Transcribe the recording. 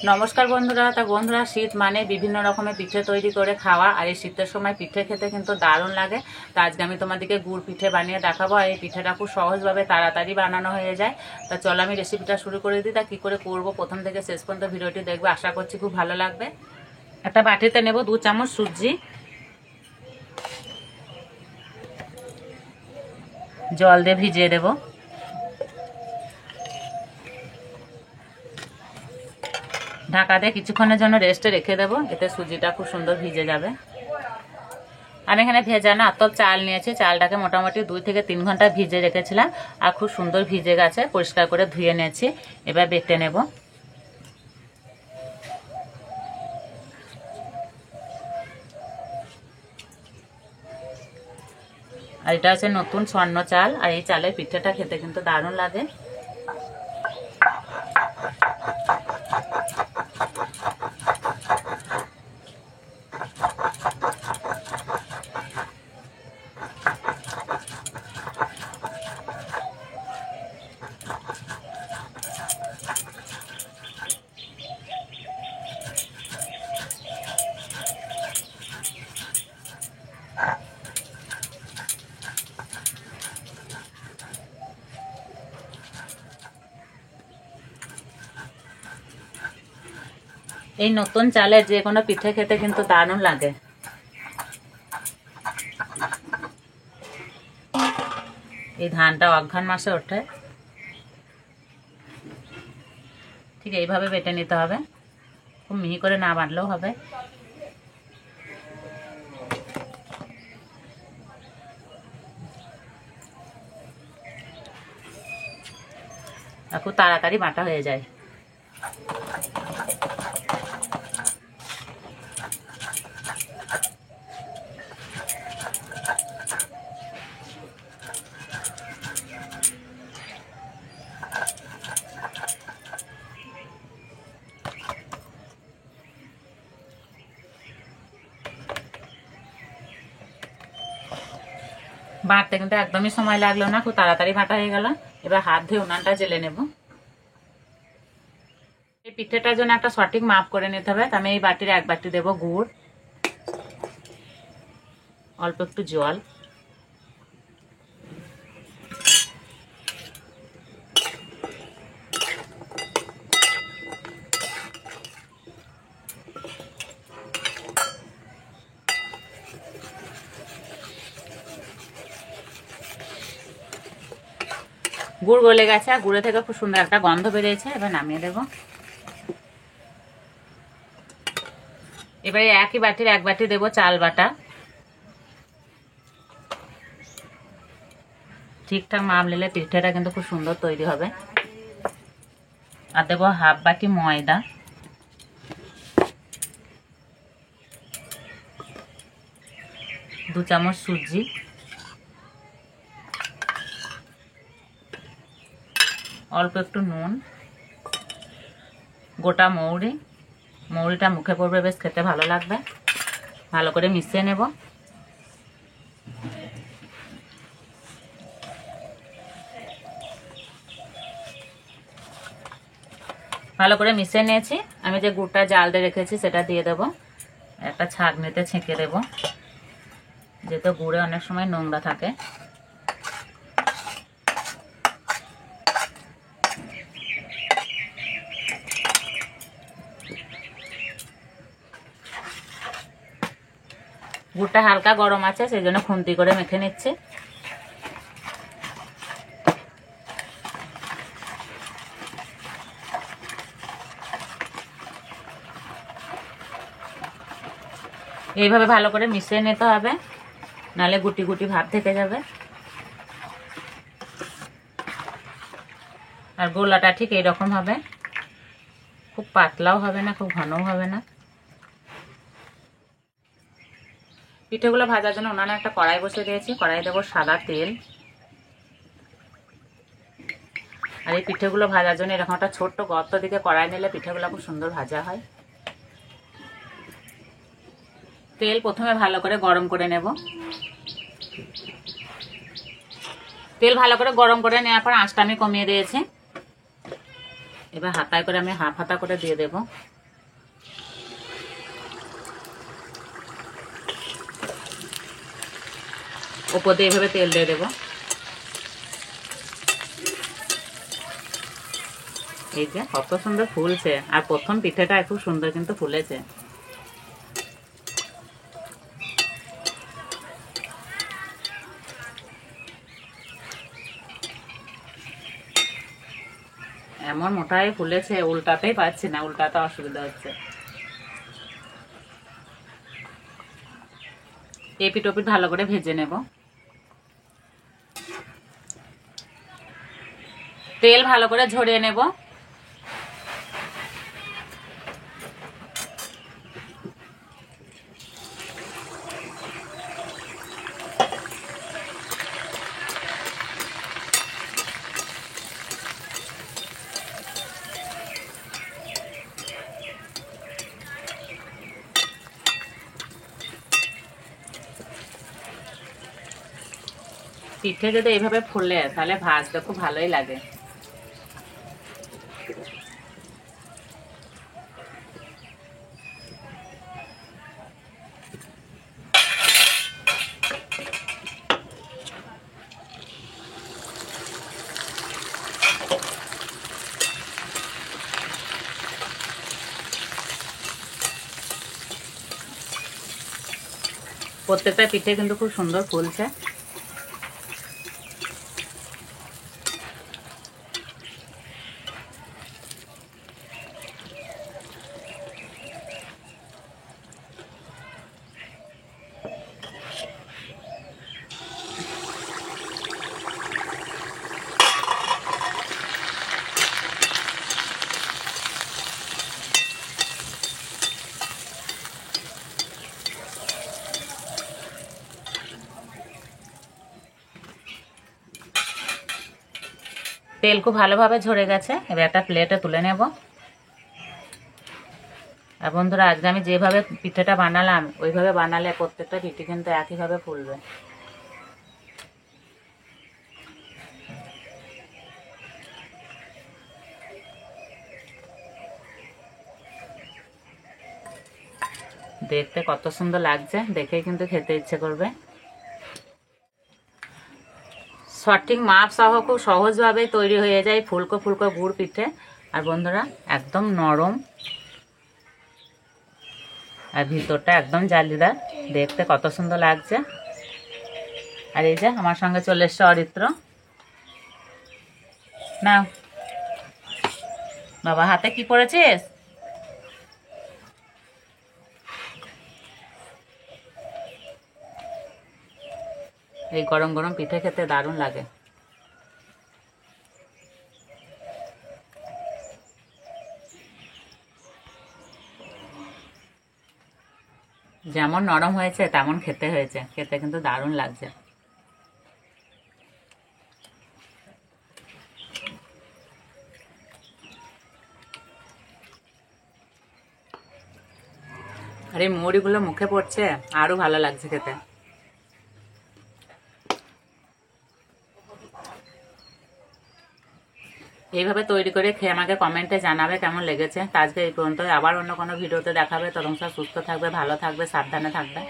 নমস্কার বন্ধুরা। বন্ধুরা, শীত মানে বিভিন্ন রকমের পিঠে তৈরি করে খাওয়া, আর এই শীতের সময় পিঠে খেতে কিন্তু দারুণ লাগে। তো আজকে আমি তোমাদেরকে গুড় পিঠে বানিয়ে দেখাবো। আর এই পিঠেটা খুব সহজভাবে তাড়াতাড়ি বানানো হয়ে যায়। তা চলো আমি রেসিপিটা শুরু করে দিই। তা কী করে করবো প্রথম থেকে শেষ পর্যন্ত ভিডিওটি দেখবে, আশা করছি খুব ভালো লাগবে। একটা বাটিতে নেব 2 চামচ সুজি, জল দিয়ে ভিজিয়ে দেবো। ঢাকা দিয়ে কিছুক্ষণের জন্য রেস্টে রেখে দেবো, এতে সুজিটা খুব সুন্দর ভিজে যাবে। আমি এখানে ভেজানো আতপ চাল নিয়েছি। চালটাকে মোটামুটি 2 থেকে 3 ঘন্টা ভিজে রেখেছিলাম, আর খুব সুন্দর ভিজে গেছে। পরিষ্কার করে ধুয়ে নিয়েছি, এবার বেটে নেব। আর এটা হচ্ছে নতুন স্বর্ণ চাল, আর এই চালের পিঠেটা খেতে কিন্তু দারুণ লাগে। এই নতুন চালের যে কোনো পিঠে খেতে কিন্তু দারুণ লাগে। এই ধানটা অঘ্রাণ মাসে ওঠে। ঠিক এইভাবে বেটে নিতে হবে, খুব মিহি করে না বাটলেও হবে। খুব তাড়াতাড়ি বাটা হয়ে যায়। বাটতে কিন্তু একদমই সময় লাগলো না, খুব তাড়াতাড়ি বাটা হয়ে গেল। এবার হাত ধুয়ে উনানটা জেলে নেব। এই পিঠেটার জন্য একটা সঠিক মাপ করে নিতে হবে। আমি এই বাটির 1 বাটি দেব গুড়, অল্প একটু জল, গুড় গলে গেছে, আর গুড়ে থেকে খুব সুন্দর একটা গন্ধ বেরিয়েছে। এবার নামিয়ে দেব। এবারে একই বাটির 1 বাটি দেব চাল বাটা। ঠিকঠাক মাপ নিলে পিঠেটা কিন্তু খুব সুন্দর তৈরি হবে। আর দেবো 1/2 বাটি ময়দা, দু চামচ সুজি, অল্প একটু নুন, গোটা মৌরি। মৌরিটা মুখে পড়বে, বেশ খেতে ভালো লাগবে। ভালো করে মিশিয়ে নেব। ভালো করে মিশিয়ে নিয়েছি। আমি যে গুড়টা জাল দিয়ে রেখেছি সেটা দিয়ে দেব। একটা ছাঁকনিতে ছেঁকে দেব, যেহেতু গুড়ে অনেক সময় নোংরা থাকে। গুড়টা হালকা গরম আছে, সেই জন্য খুন্তি করে মেখে নিচ্ছে। এইভাবে ভালো করে মিশিয়ে নিতে হবে, নাহলে গুটি গুটি ভাব থেকে যাবে। আর গোলাটা ঠিক এইরকম হবে, খুব পাতলাও হবে না, খুব ঘনও হবে না। পিঠেগুলো ভাজার জন্য উনানে একটা কড়াই বসিয়ে দিয়েছি। কড়াই দেবো সাদা তেল। আর এই পিঠেগুলো ভাজার জন্য এরকম একটা ছোট্ট গর্ত দিকে কড়াই নিলে পিঠেগুলো খুব সুন্দর ভাজা হয়। তেল প্রথমে ভালো করে গরম করে নেব। তেল ভালো করে গরম করে নেওয়ার পর আঁচটা আমি কমিয়ে দিয়েছি। এবার হাতায় করে আমি হাফ হাতা করে দিয়ে দেব। ওপর দিয়ে এইভাবে তেল দিয়ে দেবো। এই যে কত সুন্দর ফুলছে, আর প্রথম পিঠেটা খুব সুন্দর কিন্তু ফুলেছে। এমন মোটাই ফুলেছে, উল্টাতেই পারছি না, উল্টাতে অসুবিধা হচ্ছে। এপিট ওপিট ভালো করে ভেজে নেব। তেল ভালো করে ঝরিয়ে নেব। পিঠে যদি এইভাবে ফুলে তাহলে ভাজতে খুব ভালোই লাগে। প্রত্যেকটা পিঠে কিন্তু খুব সুন্দর ফুলছে। তেল খুব ভালোভাবে ঝরে গেছে, এবার একটা প্লেটে তুলে নেব। আর বন্ধুরা, আজকে আমি যেভাবে পিঠেটা বানালাম ওইভাবে বানালে প্রত্যেকটা পিঠে কিন্তু একইভাবে ফুলবে। দেখতে কত সুন্দর লাগছে, দেখেই কিন্তু খেতে ইচ্ছে করবে। সঠিক মাপ সহ খুব সহজভাবে তৈরি হয়ে যায় ফুলকো ফুলকো গুড় পিঠে। আর বন্ধুরা, একদম নরম আর ভিতরটা একদম জালিদার, দেখতে কত সুন্দর লাগছে। আর এই যে আমার সঙ্গে চলে এসছে অরিত্র। না বাবা, হাতে কি করেছিস? এই গরম গরম পিঠে খেতে দারুণ লাগে। যেমন নরম হয়েছে তেমন খেতে হয়েছে, খেতে কিন্তু দারুণ লাগছে। আর এই মুড়িগুলো মুখে পড়ছে, আরো ভালো লাগছে খেতে। এইভাবে তৈরি করে খেয়ে আমাকে কমেন্টে জানাবে কেমন লেগেছে। আজকে এই পর্যন্ত, আবার অন্য কোনো ভিডিওতে দেখাবে। তখন সব সুস্থ থাকবে, ভালো থাকবে, সাবধানে থাকবে।